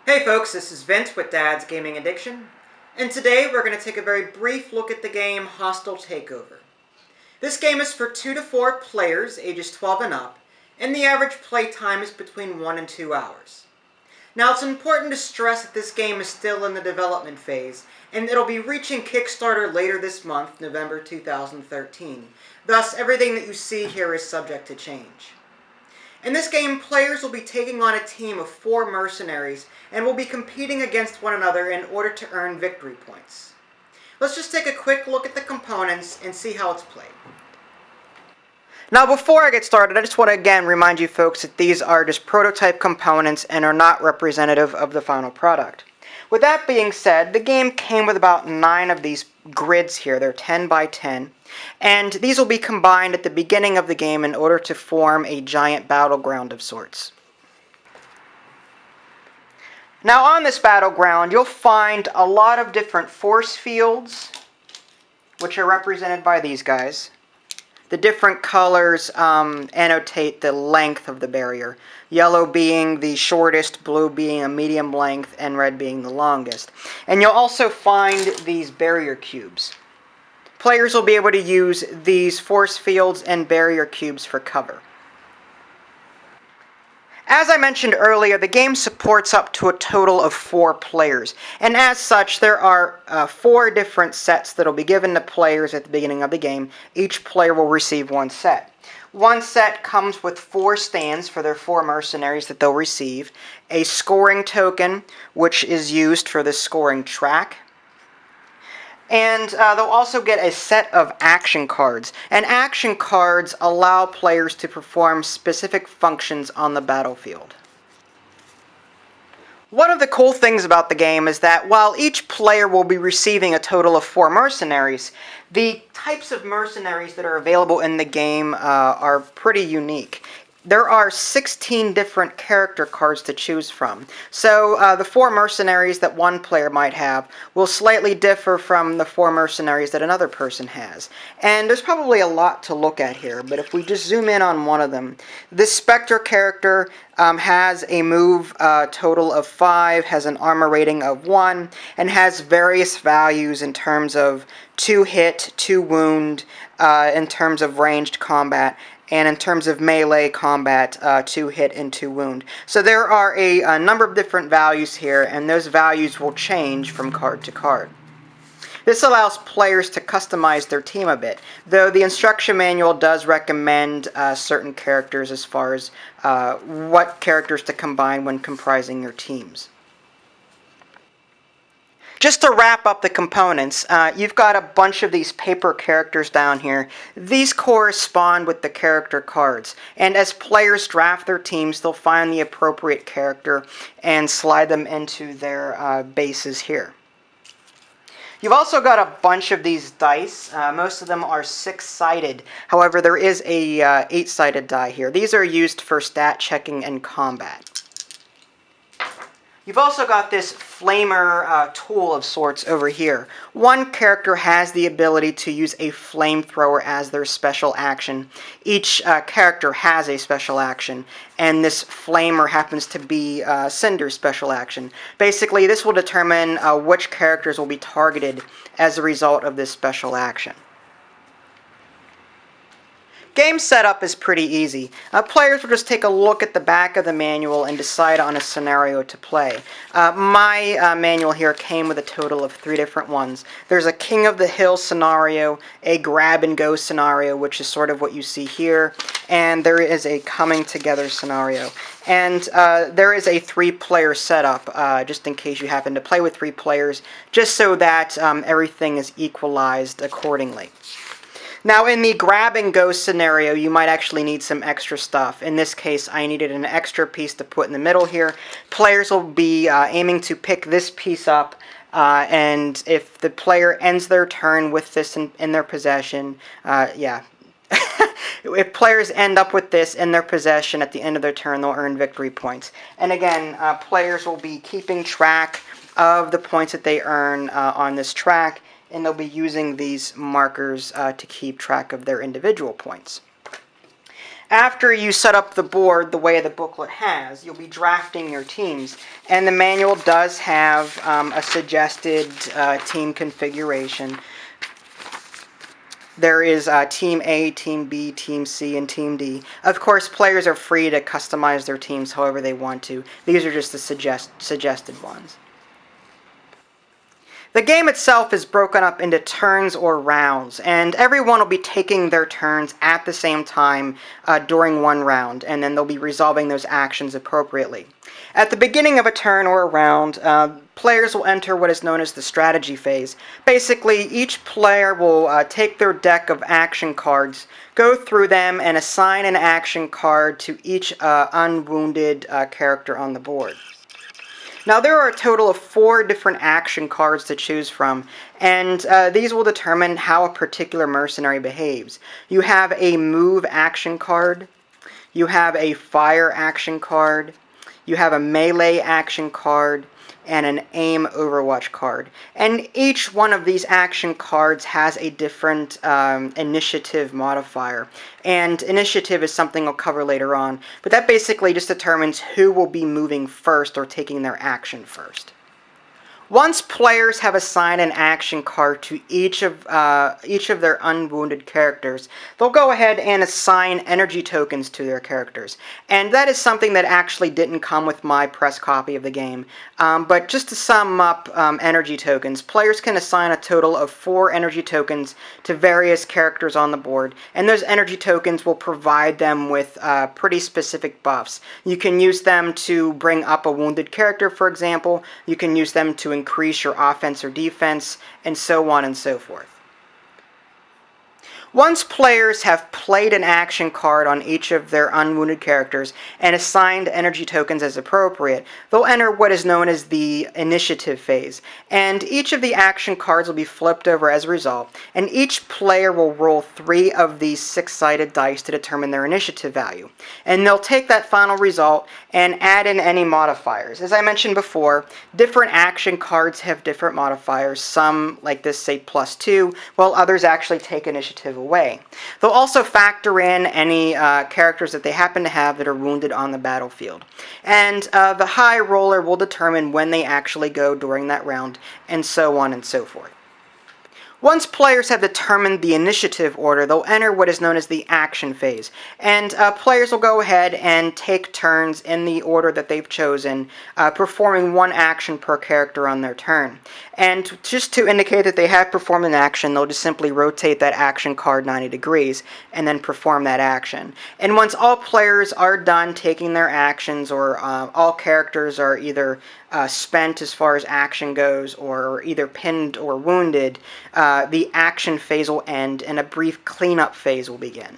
Hey folks, this is Vince with Dad's Gaming Addiction, and today we're going to take a very brief look at the game Hostile Takeover. This game is for 2 to 4 players, ages 12 and up, and the average play time is between 1 and 2 hours. Now it's important to stress that this game is still in the development phase, and it'll be reaching Kickstarter later this month, November 2013. Thus, everything that you see here is subject to change. In this game, players will be taking on a team of 4 mercenaries and will be competing against one another in order to earn victory points. Let's just take a quick look at the components and see how it's played. Now before I get started, I just want to again remind you folks that these are just prototype components and are not representative of the final product. With that being said, the game came with about 9 of these grids here. They're 10 by 10. And these will be combined at the beginning of the game in order to form a giant battleground of sorts. Now on this battleground, you'll find a lot of different force fields, which are represented by these guys. The different colors annotate the length of the barrier. Yellow being the shortest, blue being a medium length, and red being the longest. And you'll also find these barrier cubes. Players will be able to use these force fields and barrier cubes for cover. As I mentioned earlier, the game supports up to a total of 4 players, and as such there are 4 different sets that will be given to players at the beginning of the game. Each player will receive 1 set. One set comes with 4 stands for their 4 mercenaries that they'll receive, a scoring token which is used for the scoring track, and they'll also get a set of action cards. And action cards allow players to perform specific functions on the battlefield. One of the cool things about the game is that while each player will be receiving a total of 4 mercenaries, the types of mercenaries that are available in the game are pretty unique. There are 16 different character cards to choose from. So the 4 mercenaries that one player might have will slightly differ from the 4 mercenaries that another person has. And there's probably a lot to look at here, but if we just zoom in on one of them, this Spectre character has a move total of 5, has an armor rating of 1, and has various values in terms of 2 hit, 2 wound, in terms of ranged combat, and in terms of melee combat, 2 hit and 2 wound. So there are a number of different values here, and those values will change from card to card. This allows players to customize their team a bit, though the instruction manual does recommend certain characters as far as what characters to combine when comprising your teams. Just to wrap up the components, you've got a bunch of these paper characters down here. These correspond with the character cards, and as players draft their teams, they'll find the appropriate character and slide them into their bases here. You've also got a bunch of these dice. Most of them are 6-sided. However, there is a 8-sided die here. These are used for stat checking and combat. You've also got this flamer tool of sorts over here. One character has the ability to use a flamethrower as their special action. Each character has a special action, and this flamer happens to be Cinder's special action. Basically, this will determine which characters will be targeted as a result of this special action. Game setup is pretty easy. Players will just take a look at the back of the manual and decide on a scenario to play. My manual here came with a total of 3 different ones. There's a King of the Hill scenario, a grab and go scenario, which is sort of what you see here, and there is a coming together scenario. And there is a 3-player setup, just in case you happen to play with 3 players, just so that everything is equalized accordingly. Now in the grab and go scenario, you might actually need some extra stuff. In this case, I needed an extra piece to put in the middle here. Players will be aiming to pick this piece up, and if the player ends their turn with this in their possession, if players end up with this in their possession at the end of their turn, they'll earn victory points. And again, players will be keeping track of the points that they earn on this track, and they'll be using these markers to keep track of their individual points. After you set up the board the way the booklet has, you'll be drafting your teams. And the manual does have a suggested team configuration. There is Team A, Team B, Team C, and Team D. Of course, players are free to customize their teams however they want to. These are just the suggested ones. The game itself is broken up into turns or rounds, and everyone will be taking their turns at the same time during one round, and then they'll be resolving those actions appropriately. At the beginning of a turn or a round, players will enter what is known as the strategy phase. Basically, each player will take their deck of action cards, go through them, and assign an action card to each unwounded character on the board. Now, there are a total of 4 different action cards to choose from, and these will determine how a particular mercenary behaves. You have a move action card, you have a fire action card, you have a melee action card, and an aim overwatch card. And each one of these action cards has a different initiative modifier. And initiative is something I'll cover later on, but that basically just determines who will be moving first or taking their action first. Once players have assigned an action card to each of their unwounded characters, they'll go ahead and assign energy tokens to their characters. And that is something that actually didn't come with my press copy of the game. But just to sum up energy tokens, players can assign a total of 4 energy tokens to various characters on the board, and those energy tokens will provide them with pretty specific buffs. You can use them to bring up a wounded character, for example. You can use them to increase your offense or defense, and so on and so forth. Once players have played an action card on each of their unwounded characters and assigned energy tokens as appropriate, they'll enter what is known as the initiative phase. And each of the action cards will be flipped over as a result, and each player will roll 3 of these 6-sided dice to determine their initiative value. And they'll take that final result and add in any modifiers. As I mentioned before, different action cards have different modifiers. Some, like this, say +2, while others actually take initiative away. They'll also factor in any characters that they happen to have that are wounded on the battlefield. And the high roller will determine when they actually go during that round, and so on and so forth. Once players have determined the initiative order, they'll enter what is known as the action phase. And players will go ahead and take turns in the order that they've chosen, performing 1 action per character on their turn. And just to indicate that they have performed an action, they'll just simply rotate that action card 90 degrees and then perform that action. And once all players are done taking their actions, or all characters are either spent as far as action goes, or either pinned or wounded, the action phase will end and a brief cleanup phase will begin.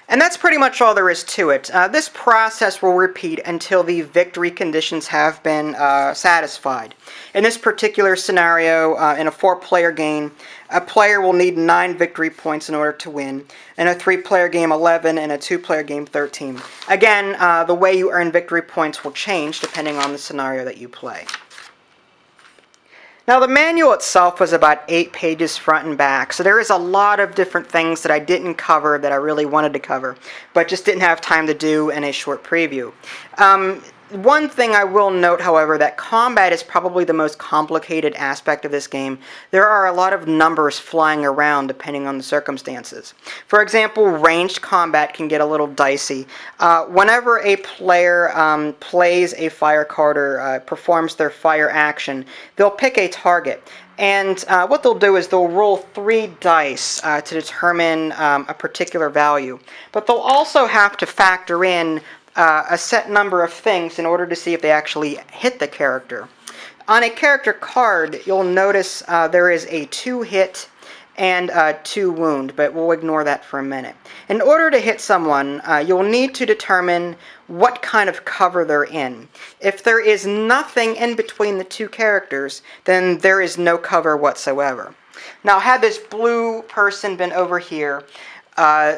And that's pretty much all there is to it. This process will repeat until the victory conditions have been satisfied. In this particular scenario, in a 4-player game, a player will need 9 victory points in order to win. In a 3-player game, 11, and a 2-player game, 13. Again, the way you earn victory points will change depending on the scenario that you play. Now, the manual itself was about 8 pages front and back, so there is a lot of different things that I didn't cover that I really wanted to cover, but just didn't have time to do in a short preview. One thing I will note, however, that combat is probably the most complicated aspect of this game. There are a lot of numbers flying around depending on the circumstances. For example, ranged combat can get a little dicey. Whenever a player plays a fire card or performs their fire action, they'll pick a target. And what they'll do is they'll roll 3 dice to determine a particular value. But they'll also have to factor in a set number of things in order to see if they actually hit the character. On a character card, you'll notice there is a 2 hit and 2 wound, but we'll ignore that for a minute. In order to hit someone, you'll need to determine what kind of cover they're in. If there is nothing in between the 2 characters, then there is no cover whatsoever. Now, had this blue person been over here,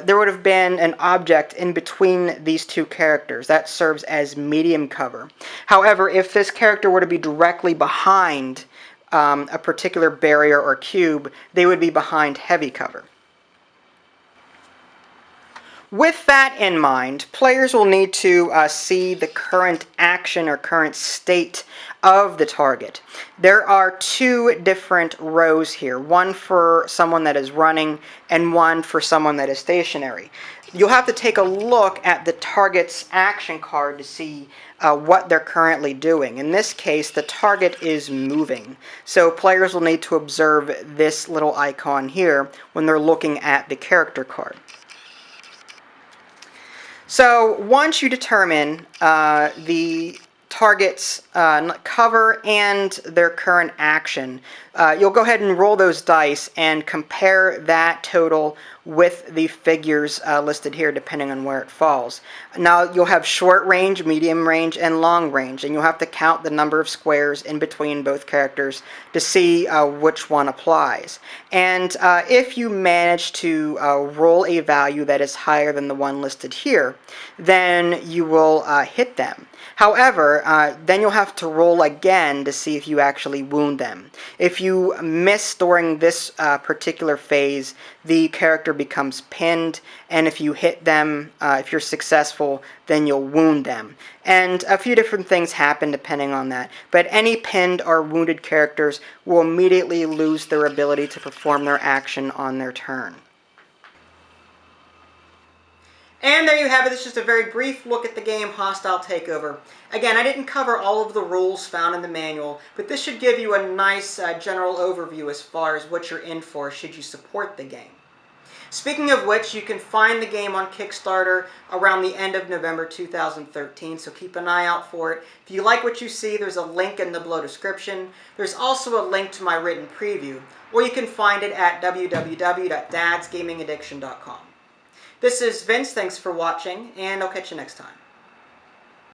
there would have been an object in between these 2 characters. That serves as medium cover. However, if this character were to be directly behind a particular barrier or cube, they would be behind heavy cover. With that in mind, players will need to see the current action or current state of the target. There are two different rows here, one for someone that is running and one for someone that is stationary. You'll have to take a look at the target's action card to see what they're currently doing. In this case, the target is moving. So players will need to observe this little icon here when they're looking at the character card. So once you determine the target's cover and their current action, you'll go ahead and roll those dice and compare that total with the figures listed here depending on where it falls. Now you'll have short range, medium range, and long range, and you'll have to count the number of squares in between both characters to see which one applies. And if you manage to roll a value that is higher than the one listed here, then you will hit them. However, then you'll have to roll again to see if you actually wound them. If you miss during this particular phase, the character becomes pinned, and if you hit them, if you're successful, then you'll wound them. And a few different things happen depending on that, but any pinned or wounded characters will immediately lose their ability to perform their action on their turn. And there you have it. This is just a very brief look at the game Hostile Takeover. Again, I didn't cover all of the rules found in the manual, but this should give you a nice general overview as far as what you're in for should you support the game. Speaking of which, you can find the game on Kickstarter around the end of November 2013, so keep an eye out for it. If you like what you see, there's a link in the below description. There's also a link to my written preview, or you can find it at www.dadsgamingaddiction.com. This is Vince, thanks for watching, and I'll catch you next time.